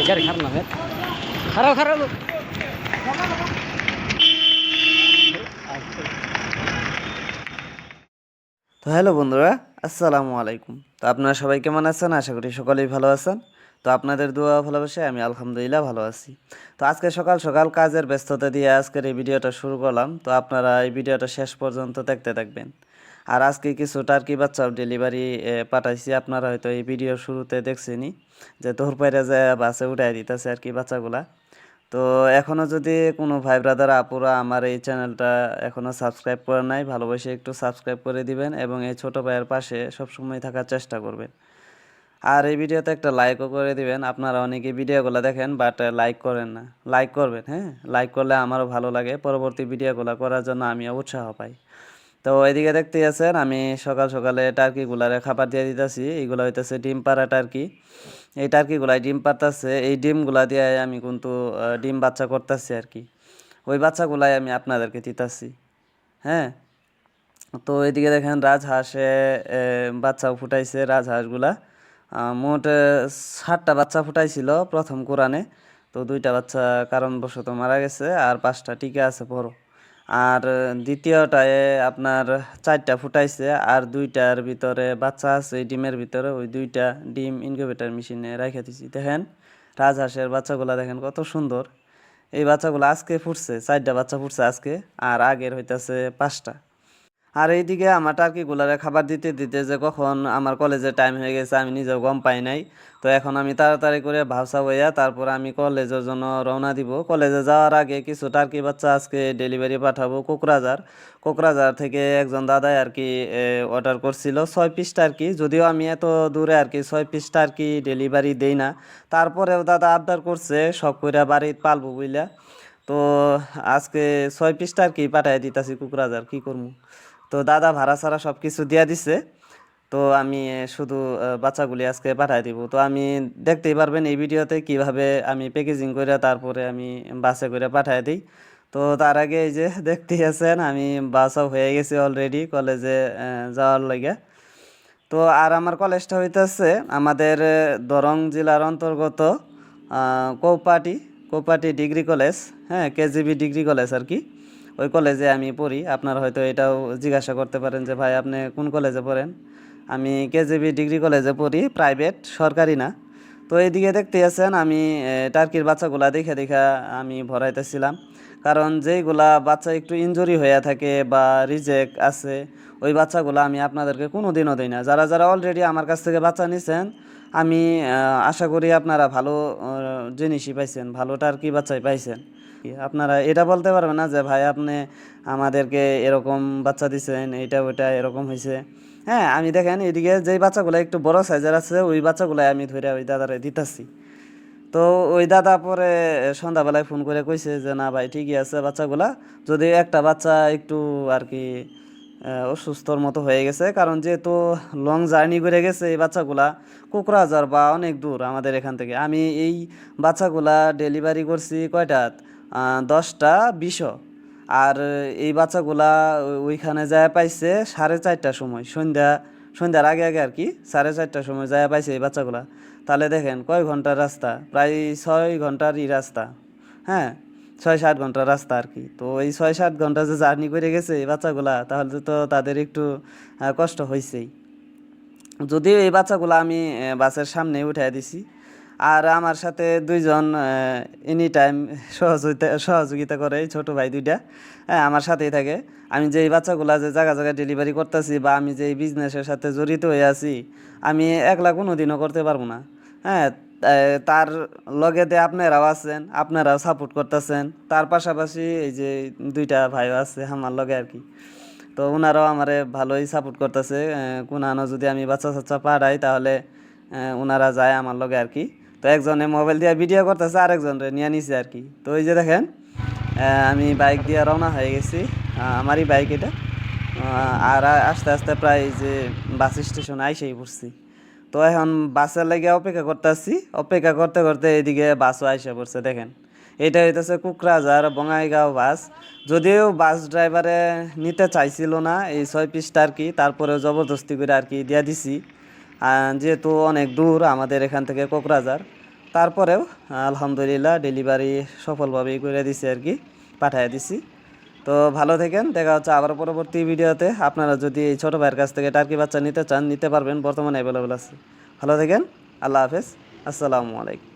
গাড়ি খারাপ না খারাপ খারাপ। তো হ্যালো বন্ধুরা, আসসালামু আলাইকুম। তো আপনারা সবাই কেমন আছেন? আশা করি সকলেই ভালো আছেন। তো আপনাদের দোয়া ভালোবাসায় আমি আলহামদুলিল্লাহ ভালো আছি। তো আজকে সকাল সকাল কাজের ব্যস্ততা দিয়ে আজকের এই ভিডিওটা শুরু করলাম। তো আপনারা এই ভিডিওটা শেষ পর্যন্ত দেখতে থাকবেন। আর আজকে কিছু টার্কি বাচ্চা ডেলিভারি পাঠাইছি। আপনারা হয়তো এই ভিডিওর শুরুতে দেখছেনই যে তোর পায়রা যায় বাসে উঠাই দিতেছে আর কি বাচ্চাগুলা। তো এখনও যদি কোনো ভাই ব্রাদার আপুরা আমার এই চ্যানেলটা এখনও সাবস্ক্রাইব করে নাই, ভালোবেসে একটু সাবস্ক্রাইব করে দিবেন এবং এই ছোট ভাইয়ের পাশে সবসময় থাকার চেষ্টা করবেন। আর এই ভিডিওতে একটা লাইকও করে দিবেন। আপনারা অনেকে ভিডিওগুলো দেখেন বাট লাইক করেন না, লাইক করবেন। হ্যাঁ, লাইক করলে আমারও ভালো লাগে, পরবর্তী ভিডিওগুলো করার জন্য আমিও উৎসাহ পাই। তো এদিকে দেখতে আছেন আমি সকাল সকালে টার্কিগুলারে খাবার দিয়ে দিতেছি। এইগুলো হইতেছে ডিম পাড়া টার্কি। এই টার্কিগুলাই ডিম পারতাছে। এই ডিমগুলা দিয়ে আমি কিন্তু ডিম বাচ্চা করতেছি আর কি। ওই বাচ্চাগুলাই আমি আপনাদেরকে দিতেছি। হ্যাঁ, তো এদিকে দেখেন রাজহাঁসে বাচ্চাও ফুটাইছে। রাজহাঁসগুলা মোট 7টা বাচ্চা ফুটাইছিল প্রথম কোরানে। তো 2টা বাচ্চা কারণবশত মারা গেছে আর 5টা টিকে আছে বড়। আর দ্বিতীয়টায় আপনার 4টা ফুটাইছে আর 2টার ভিতরে বাচ্চা আছে। এই ডিমের ভিতরে ওই 2টা ডিম ইনকিউবেটর মেশিনে রেখে দিছি। দেখেন রাজহাঁসের বাচ্চাগুলা দেখেন কত সুন্দর। এই বাচ্চাগুলো আজকে ফুটছে, 4টা বাচ্চা ফুটছে আজকে, আর আগের হইতাছে 5টা। আর এইদিকে আমার টার্কিগুলারে খাবার দিতে দিতে যে কখন আমার কলেজের টাইম হয়ে গেছে আমি নিজেও গম পাই নাই। তো এখন আমি তাড়াতাড়ি করে ভাবসা হইয়া তারপর আমি কলেজের জন্য রওনা দিব। কলেজে যাওয়ার আগে কিছু টার্কি বাচ্চা আজকে ডেলিভারি পাঠাবো কোকরাঝার থেকে একজন দাদাই আর কি অর্ডার করছিল 6 পিস টার্কি। যদিও আমি এত দূরে আর কি 6 পিস টার্কি ডেলিভারি দেই না, তারপরেও দাদা আবদার করছে শখ কইরা বাড়িতে পালবো বুঝলা। তো আজকে 6 পিস টার্কি পাঠাই দিতাছি কোকরাঝার, কি করবো। তো দাদা ভাড়া ছাড়া সব কিছু দিয়া দিছে। তো আমি শুধু বাচ্চাগুলি আজকে পাঠাই দিব। তো আমি দেখতেই পারবেন এই ভিডিওতে কিভাবে আমি প্যাকেজিং করে তারপরে আমি বাসে করে পাঠাই দিই। তো তার আগে এই যে দেখতেই আছেন আমি বাসও হয়ে গেছি অলরেডি কলেজে যাওয়ার লাগে। তো আর আমার কলেজটা হইতেছে আমাদের দরং জেলার অন্তর্গত কৌপাটি কৌপাটি ডিগ্রি কলেজ। হ্যাঁ, কেজিবি ডিগ্রি কলেজ আর কি। ওই কলেজে আমি পড়ি। আপনারা হয়তো এটাও জিজ্ঞাসা করতে পারেন যে ভাই আপনি কোন কলেজে পড়েন। আমি কেজিবি ডিগ্রি কলেজে পড়ি, প্রাইভেট, সরকারি না। তো এইদিকে দেখতে আছেন আমি টার্কির বাচ্চাগুলা দেখে দেখে আমি ভরাইতেছিলাম। কারণ যেইগুলা বাচ্চা একটু ইনজুরি হয়ে থাকে বা রিজেক্ট আছে ওই বাচ্চাগুলো আমি আপনাদেরকে কোনো দিনও দিই না। যারা যারা অলরেডি আমার কাছ থেকে বাচ্চা নিছেন আমি আশা করি আপনারা ভালো জিনিসই পাইছেন, ভালো টার্কি বাচ্চাই পাইছেন। আপনারা এটা বলতে পারবেন না যে ভাই আপনি আমাদেরকে এরকম বাচ্চা দিছেন, এইটা ওইটা এরকম হয়েছে। হ্যাঁ, আমি দেখেন এদিকে যেই বাচ্চাগুলো একটু বড় সাইজের আছে ওই বাচ্চাগুলাই আমি ধরে ওই দাদারে দিতাছি। তো ওই দাদা পরে সন্ধ্যাবেলায় ফোন করে কইছে যে না ভাই ঠিকই আছে বাচ্চাগুলা, যদি একটা বাচ্চা একটু আর কি অসুস্থর মতো হয়ে গেছে, কারণ যেহেতু লং জার্নি করে গেছে এই বাচ্চাগুলা কোকরাঝার বা অনেক দূর আমাদের এখান থেকে। আমি এই বাচ্চাগুলা ডেলিভারি করছি কয়টাত 10টা 20। আর এই বাচ্চাগুলা ওইখানে যায় পাইছে 4:30টার সময়, সন্ধ্যার আগে আগে আর কি 4:30টার সময় যায় পাইছে এই বাচ্চাগুলা। তাহলে দেখেন কয় ঘন্টার রাস্তা, প্রায় 6 ঘন্টারই রাস্তা। হ্যাঁ, 6-7 ঘন্টার রাস্তা আর কি। তো এই 6-7 ঘন্টা যে জার্নি করে গেছে এই বাচ্চাগুলা, তাহলে তো তাদের একটু কষ্ট হয়েছেই। যদিও এই বাচ্চাগুলো আমি বাসের সামনে উঠাই দিছি। আর আমার সাথে 2জন এনি টাইম সহযোগিতা করে, এই ছোটো ভাই 2টা। হ্যাঁ, আমার সাথেই থাকে। আমি যে এই বাচ্চাগুলা যে জায়গা জায়গায় ডেলিভারি করতেছি বা আমি যে এই বিজনেসের সাথে জড়িত হয়ে আছি, আমি একলা কোনো দিনও করতে পারবো না। হ্যাঁ, তার লগেতে আপনারাও আছেন, আপনারাও সাপোর্ট করতেছেন। তার পাশাপাশি এই যে 2টা ভাইও আছে আমার লগে আর কি। তো ওনারাও আমারে ভালোই সাপোর্ট করতেছে। কোনানো যদি আমি বাচ্চা চাচ্চা পাঠাই তাহলে ওনারা যায় আমার লগে আর কি। তো একজনে মোবাইল দিয়ে ভিডিও করতেছে, আরেকজনরে নিয়ে নিছে আর কি। তো এই যে দেখেন আমি বাইক দিয়ে রওনা হয়ে গেছি। আমারই বাইক এটা। আর আস্তে আস্তে প্রায় যে বাস স্টেশনে আইসেই পড়ছি। তো এখন বাসের লেগে অপেক্ষা করতেছি, অপেক্ষা করতে করতে এদিকে বাসও আইসা পড়ছে। দেখেন এটা হইতেছে কোকরাঝার বঙ্গাইগাঁও বাস। যদিও বাস ড্রাইভারে নিতে চাইছিল না এই 6 পিসটা আর কি, তারপরেও জবরদস্তি করে আর কি দিয়ে দিছি। যেহেতু অনেক দূর আমাদের এখান থেকে কোকরাঝার, তারপরেও আলহামদুলিল্লাহ ডেলিভারি সফলভাবেই করে দিছি আর কি, পাঠিয়ে দিছি। তো ভালো থাকেন, দেখা হচ্ছে আবার পরবর্তী ভিডিওতে। আপনারা যদি এই ছোটো ভাইয়ের কাছ থেকে টার্কি বাচ্চা নিতে চান, নিতে পারবেন, বর্তমানে অ্যাভেলেবেল আছে। ভালো থাকেন, আল্লাহ হাফেজ, আসসালামু আলাইকুম।